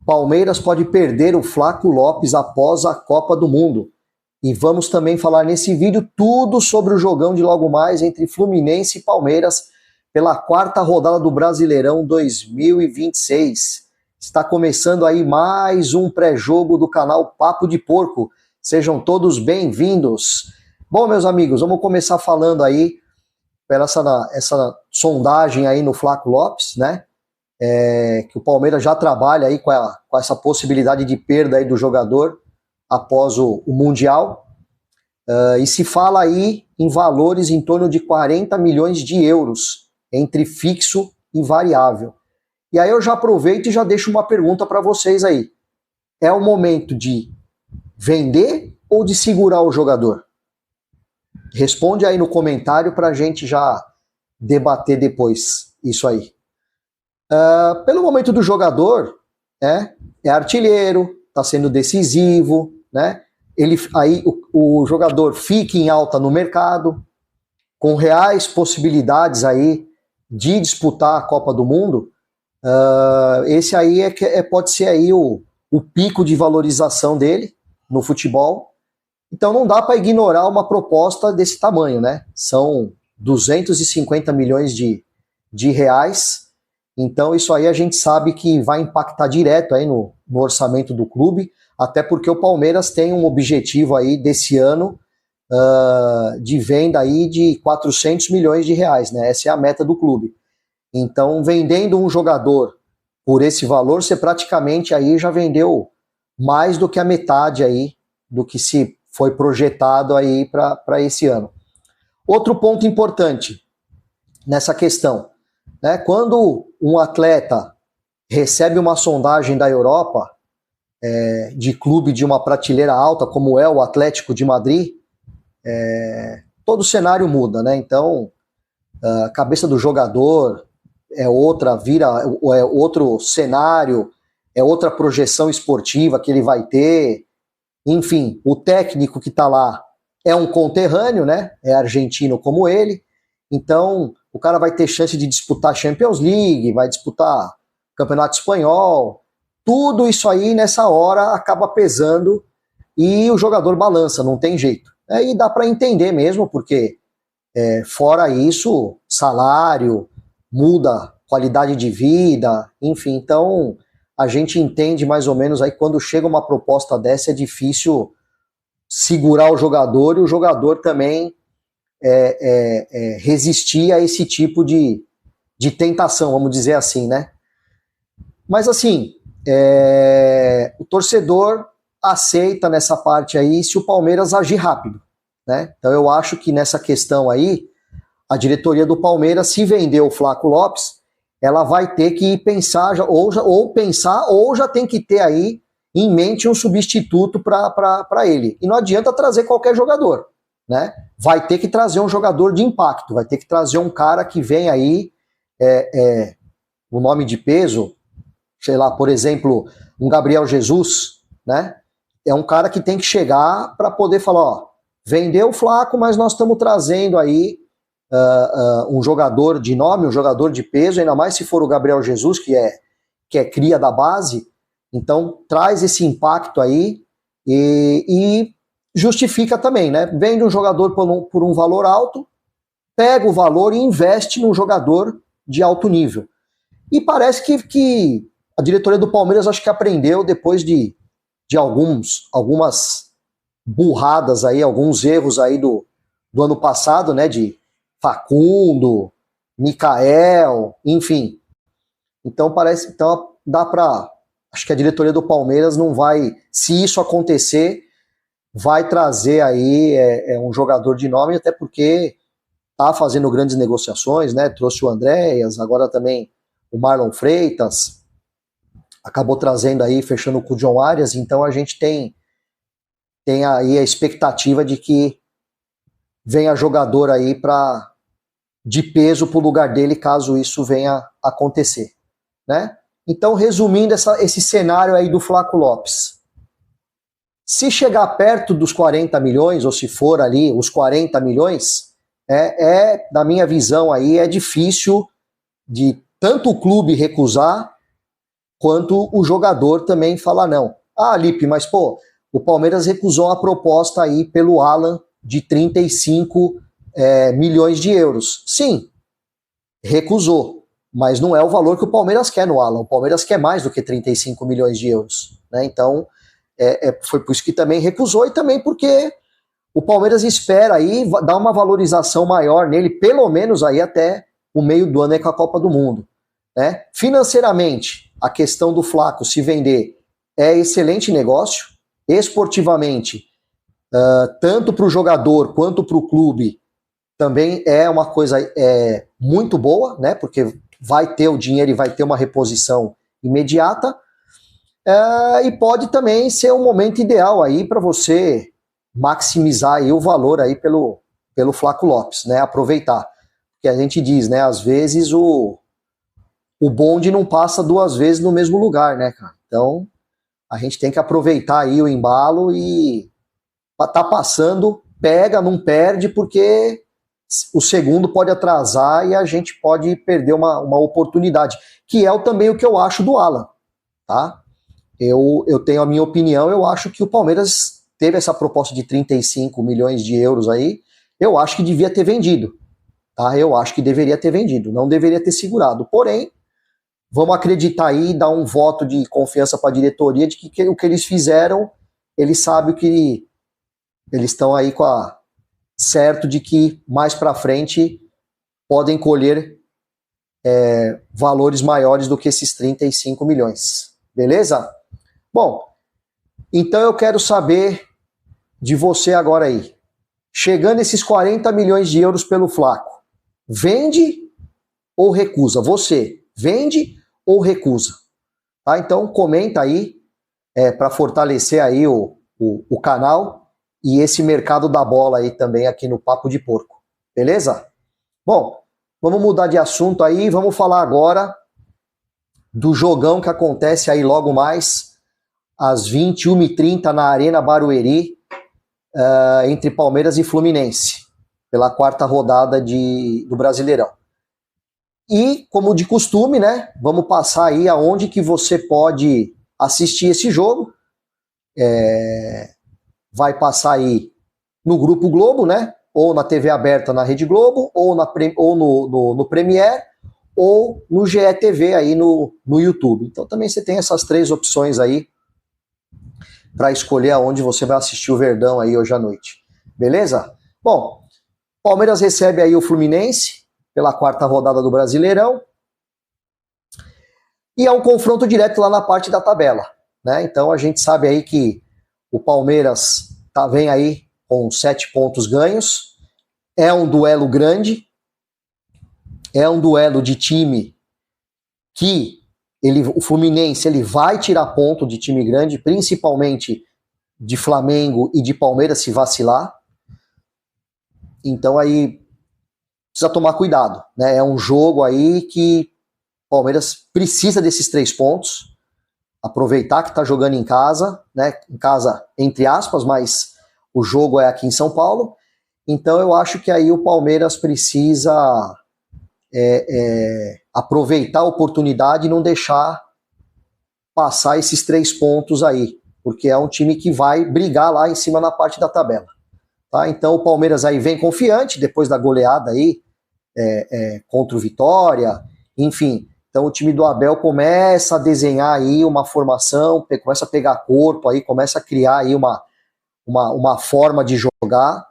Palmeiras pode perder o Flaco Lopes após a Copa do Mundo. E vamos também falar nesse vídeo tudo sobre o jogão de logo mais entre Fluminense e Palmeiras pela quarta rodada do Brasileirão 2026. Está começando aí mais um pré-jogo do canal Papo de Porco. Sejam todos bem-vindos. Bom, meus amigos, vamos começar falando aí pela essa sondagem aí no Flaco Lopes, né? Que o Palmeiras já trabalha aí com essa possibilidade de perda aí do jogador após o Mundial, e se fala aí em valores em torno de 40 milhões de euros entre fixo e variável. E aí eu já aproveito e já deixo uma pergunta para vocês aí. É o momento de vender ou de segurar o jogador? Responde aí no comentário para a gente já debater depois isso aí. Pelo momento do jogador, é artilheiro, está sendo decisivo, né? Aí o jogador fica em alta no mercado, com reais possibilidades aí de disputar a Copa do Mundo. Esse aí pode ser aí o pico de valorização dele no futebol. Então não dá para ignorar uma proposta desse tamanho, né? São 250 milhões de reais. Então isso aí a gente sabe que vai impactar direto aí no orçamento do clube, até porque o Palmeiras tem um objetivo aí desse ano de venda aí de 400 milhões de reais, né? Essa é a meta do clube. Então, vendendo um jogador por esse valor, você praticamente aí já vendeu mais do que a metade aí do que se foi projetado aí para esse ano. Outro ponto importante nessa questão, né? Quando um atleta recebe uma sondagem da Europa, de clube de uma prateleira alta, como é o Atlético de Madrid, todo o cenário muda, né? Então, a cabeça do jogador é outra, é outro cenário, é outra projeção esportiva que ele vai ter. Enfim, o técnico que está lá é um conterrâneo, né? É argentino como ele. Então, o cara vai ter chance de disputar Champions League, vai disputar Campeonato Espanhol. Tudo isso aí, nessa hora, acaba pesando e o jogador balança, não tem jeito. E dá para entender mesmo, porque fora isso, salário, muda qualidade de vida, enfim. Então, a gente entende mais ou menos aí quando chega uma proposta dessa, é difícil segurar o jogador e o jogador também resistir a esse tipo de tentação, vamos dizer assim, né? Mas assim, o torcedor aceita nessa parte aí se o Palmeiras agir rápido, né? Então eu acho que nessa questão aí, a diretoria do Palmeiras, se vender o Flaco Lopes, ela vai ter que pensar, ou já tem que ter aí em mente um substituto para ele. E não adianta trazer qualquer jogador, né? Vai ter que trazer um jogador de impacto, vai ter que trazer um cara que vem aí, o nome de peso, sei lá, por exemplo, um Gabriel Jesus, né? É um cara que tem que chegar para poder falar, ó, vendeu o Flaco, mas nós estamos trazendo aí um jogador de nome, um jogador de peso, ainda mais se for o Gabriel Jesus, que é cria da base. Então traz esse impacto aí e justifica também, né? Vende um jogador por um valor alto, pega o valor e investe num jogador de alto nível. E parece que a diretoria do Palmeiras acho que aprendeu depois de algumas burradas aí, alguns erros aí do ano passado, né? De Facundo, Mikael, enfim. Então acho que a diretoria do Palmeiras não vai, se isso acontecer, vai trazer aí um jogador de nome, até porque tá fazendo grandes negociações, né? Trouxe o Andréas, agora também o Marlon Freitas, acabou trazendo aí, fechando com o John Arias, então a gente tem aí a expectativa de que venha jogador aí de peso para o lugar dele, caso isso venha acontecer, né? Então, resumindo esse cenário aí do Flaco Lopes, se chegar perto dos 40 milhões, ou se for ali os 40 milhões, da minha visão aí, é difícil de tanto o clube recusar, quanto o jogador também fala não. Ah, Lipe, mas pô, o Palmeiras recusou uma proposta aí pelo Alan de 35 milhões de euros. Sim, recusou, mas não é o valor que o Palmeiras quer no Alan. O Palmeiras quer mais do que 35 milhões de euros. Né? Então, foi por isso que também recusou e também porque o Palmeiras espera aí dar uma valorização maior nele, pelo menos aí até o meio do ano com a Copa do Mundo. Né? Financeiramente, a questão do Flaco se vender é excelente negócio. Esportivamente, tanto para o jogador quanto para o clube, também é uma coisa muito boa, né? Porque vai ter o dinheiro e vai ter uma reposição imediata. E pode também ser um momento ideal aí para você maximizar aí o valor aí pelo Flaco Lopes, né? Aproveitar. Porque a gente diz, né? Às vezes o bonde não passa duas vezes no mesmo lugar, né, cara? Então, a gente tem que aproveitar aí o embalo e tá passando, pega, não perde, porque o segundo pode atrasar e a gente pode perder uma oportunidade, que é também o que eu acho do Alan, tá? Eu tenho a minha opinião, eu acho que o Palmeiras teve essa proposta de 35 milhões de euros aí, eu acho que devia ter vendido, tá? Eu acho que deveria ter vendido, não deveria ter segurado, porém, vamos acreditar aí e dar um voto de confiança para a diretoria de que o que eles fizeram, eles sabem que eles estão aí certo de que mais para frente podem colher valores maiores do que esses 35 milhões. Beleza? Bom, então eu quero saber de você agora aí. Chegando esses 40 milhões de euros pelo Flaco, vende ou recusa? Você vende ou recusa? Tá? Então comenta aí para fortalecer aí o canal e esse mercado da bola aí também aqui no Papo de Porco. Beleza? Bom, vamos mudar de assunto aí, vamos falar agora do jogão que acontece aí logo mais às 21h30 na Arena Barueri, entre Palmeiras e Fluminense, pela quarta rodada do Brasileirão. E, como de costume, né, vamos passar aí aonde que você pode assistir esse jogo. Vai passar aí no Grupo Globo, né, ou na TV aberta na Rede Globo, ou no Premiere, ou no GETV aí no YouTube. Então também você tem essas três opções aí para escolher aonde você vai assistir o Verdão aí hoje à noite. Beleza? Bom, Palmeiras recebe aí o Fluminense pela quarta rodada do Brasileirão. E é um confronto direto lá na parte da tabela, né? Então a gente sabe aí que o Palmeiras vem aí com 7 pontos ganhos. É um duelo grande. É um duelo de time que o Fluminense ele vai tirar ponto de time grande, principalmente de Flamengo e de Palmeiras se vacilar. Então aí precisa tomar cuidado, né? É um jogo aí que o Palmeiras precisa desses 3 pontos, aproveitar que está jogando em casa, né? Em casa entre aspas, mas o jogo é aqui em São Paulo. Então eu acho que aí o Palmeiras precisa aproveitar a oportunidade e não deixar passar esses 3 pontos aí, porque é um time que vai brigar lá em cima na parte da tabela. Tá? Então o Palmeiras aí vem confiante, depois da goleada aí contra o Vitória, enfim. Então o time do Abel começa a desenhar aí uma formação, começa a pegar corpo aí, começa a criar aí uma forma de jogar.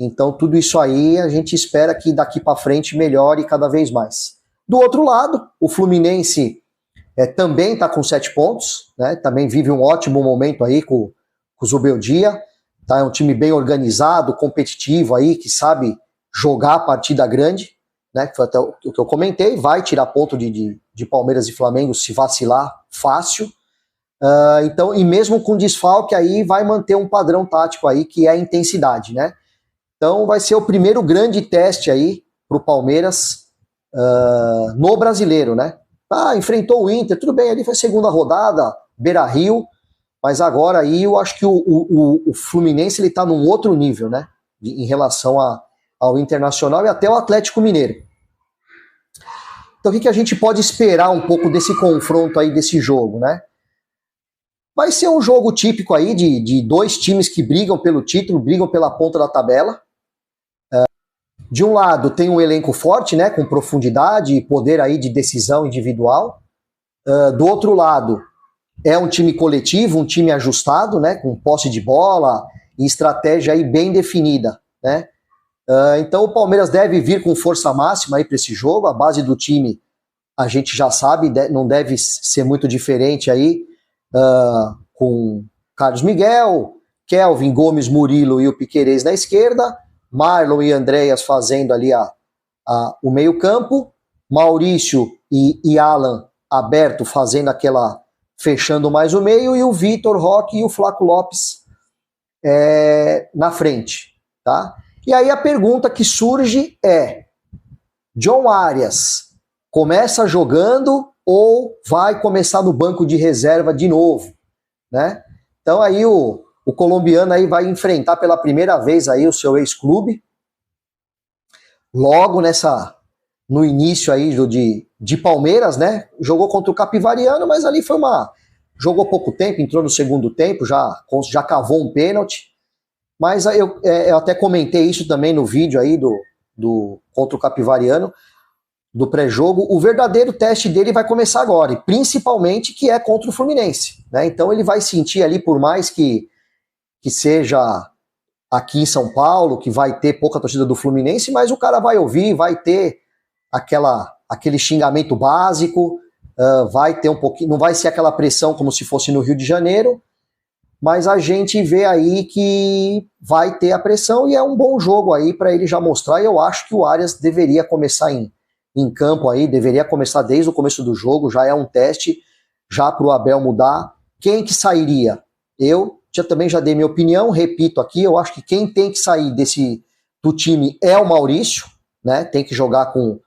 Então tudo isso aí a gente espera que daqui para frente melhore cada vez mais. Do outro lado, o Fluminense também está com 7 pontos, né? Também vive um ótimo momento aí com o Zubeldia. Tá? É um time bem organizado, competitivo aí, que sabe jogar a partida grande, né? Que foi até o que eu comentei, vai tirar ponto de Palmeiras e Flamengo se vacilar fácil. Então, e mesmo com desfalque aí, vai manter um padrão tático aí, que é a intensidade, né? Então vai ser o primeiro grande teste aí para o Palmeiras no Brasileiro, né? Enfrentou o Inter, tudo bem, ali foi a segunda rodada, Beira-Rio, mas agora aí eu acho que o Fluminense ele tá num outro nível, né? Em relação ao Internacional e até o Atlético Mineiro. Então o que a gente pode esperar um pouco desse confronto aí, desse jogo, né? Vai ser um jogo típico aí de dois times que brigam pelo título, brigam pela ponta da tabela. De um lado tem um elenco forte, né, com profundidade e poder aí de decisão individual. Do outro lado é um time coletivo, um time ajustado, né, com posse de bola e estratégia aí bem definida, né. Então o Palmeiras deve vir com força máxima aí para esse jogo. A base do time a gente já sabe, não deve ser muito diferente aí, com Carlos Miguel, Kelvin, Gomes, Murilo e o Piquerez na esquerda, Marlon e Andreas fazendo ali o meio campo, Maurício e Alan aberto fazendo fechando mais o meio, e o Vitor, Roque e o Flaco Lopes na frente, tá? E aí a pergunta que surge é: John Arias começa jogando ou vai começar no banco de reserva de novo, né? Então aí o colombiano aí vai enfrentar pela primeira vez aí o seu ex-clube, logo no início aí de Palmeiras, né? Jogou contra o Capivariano, mas ali jogou pouco tempo, entrou no segundo tempo, já cavou um pênalti. Mas eu até comentei isso também no vídeo aí contra o Capivariano, do pré-jogo. O verdadeiro teste dele vai começar agora, e principalmente que é contra o Fluminense, né? Então ele vai sentir ali, por mais que seja aqui em São Paulo, que vai ter pouca torcida do Fluminense, mas o cara vai ouvir, vai ter aquele xingamento básico, vai ter um pouquinho, não vai ser aquela pressão como se fosse no Rio de Janeiro, mas a gente vê aí que vai ter a pressão, e é um bom jogo aí para ele já mostrar. E eu acho que o Arias deveria começar em campo aí, deveria começar desde o começo do jogo, já é um teste, já para o Abel mudar. Quem que sairia? Eu também já dei minha opinião, repito aqui, eu acho que quem tem que sair do time é o Maurício, né? Tem que jogar com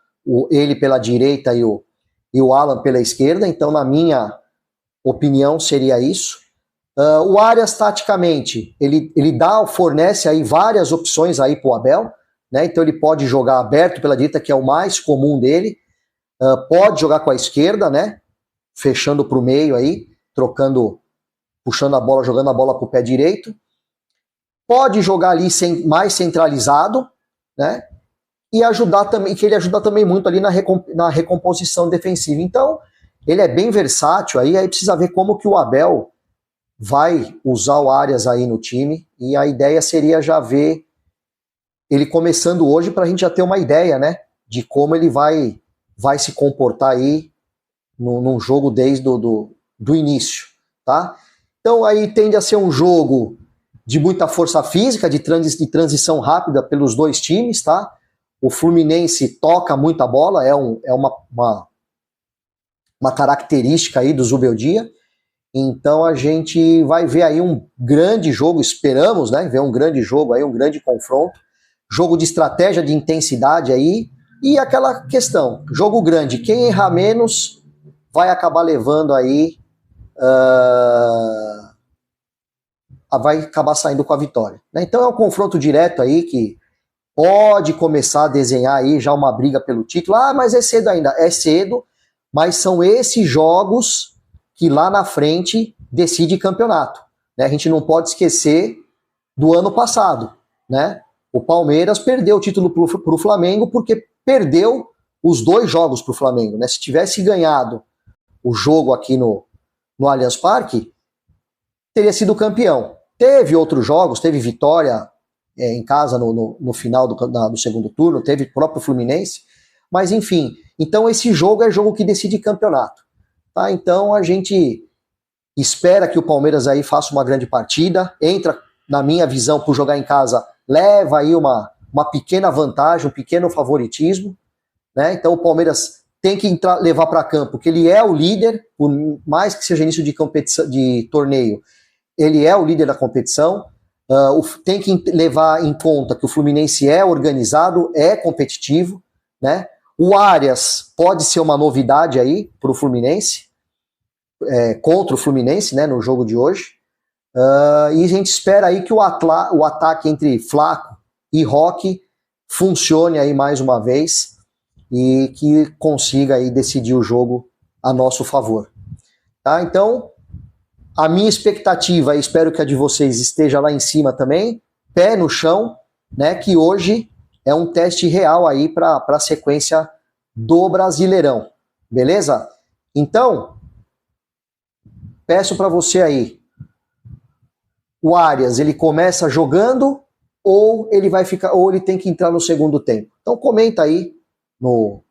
ele pela direita e o Alan pela esquerda. Então, na minha opinião, seria isso. O Arias, taticamente, ele fornece aí várias opções aí pro Abel, né? Então ele pode jogar aberto pela direita, que é o mais comum dele, pode jogar com a esquerda, né? Fechando pro meio aí, puxando a bola, jogando a bola pro pé direito. Pode jogar ali mais centralizado, né? E ajudar também, que ele ajuda também muito ali na recomposição defensiva. Então, ele é bem versátil aí precisa ver como que o Abel vai usar o Arias aí no time, e a ideia seria já ver ele começando hoje, para a gente já ter uma ideia, né, de como ele vai se comportar aí num jogo desde do início, tá? Então aí tende a ser um jogo de muita força física, de transição rápida pelos dois times, tá? O Fluminense toca muita bola, é uma característica aí do Zubeldia. Então a gente vai ver aí um grande jogo, esperamos, né, ver um grande jogo aí, um grande confronto, jogo de estratégia, de intensidade aí, e aquela questão, jogo grande, quem errar menos vai acabar levando aí, vai acabar saindo com a vitória, né? Então é um confronto direto aí que pode começar a desenhar aí já uma briga pelo título. Mas é cedo ainda. É cedo, mas são esses jogos que lá na frente decide campeonato, né? A gente não pode esquecer do ano passado, né? O Palmeiras perdeu o título para o Flamengo porque perdeu os dois jogos para o Flamengo, né? Se tivesse ganhado o jogo aqui no Allianz Parque, teria sido campeão. Teve outros jogos, teve vitória em casa no final do segundo turno, teve o próprio Fluminense, mas enfim, então esse jogo é jogo que decide campeonato, tá? Então a gente espera que o Palmeiras aí faça uma grande partida, entra, na minha visão, por jogar em casa, leva aí uma pequena vantagem, um pequeno favoritismo, né? Então o Palmeiras tem que levar para campo que ele é o líder, por mais que seja início de competição, de torneio, ele é o líder da competição. Tem que levar em conta que o Fluminense é organizado, é competitivo, né? O Arias pode ser uma novidade aí para o Fluminense, contra o Fluminense, né, no jogo de hoje. E a gente espera aí que o ataque entre Flaco e Roque funcione aí mais uma vez, e que consiga aí decidir o jogo a nosso favor. Tá? Então, a minha expectativa, espero que a de vocês esteja lá em cima também, pé no chão, né, que hoje é um teste real aí para a sequência do Brasileirão, beleza? Então, peço para você aí, o Arias, ele começa jogando ou ele vai ficar, ou ele tem que entrar no segundo tempo? Então comenta aí no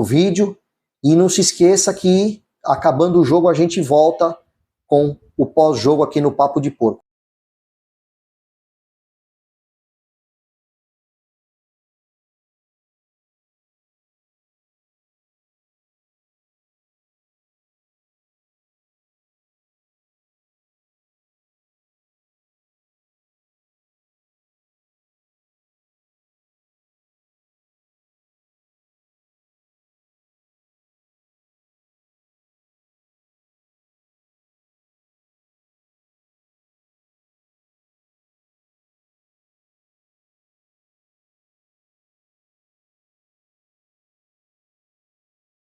vídeo e não se esqueça que acabando o jogo a gente volta com o pós-jogo aqui no Papo de Porco.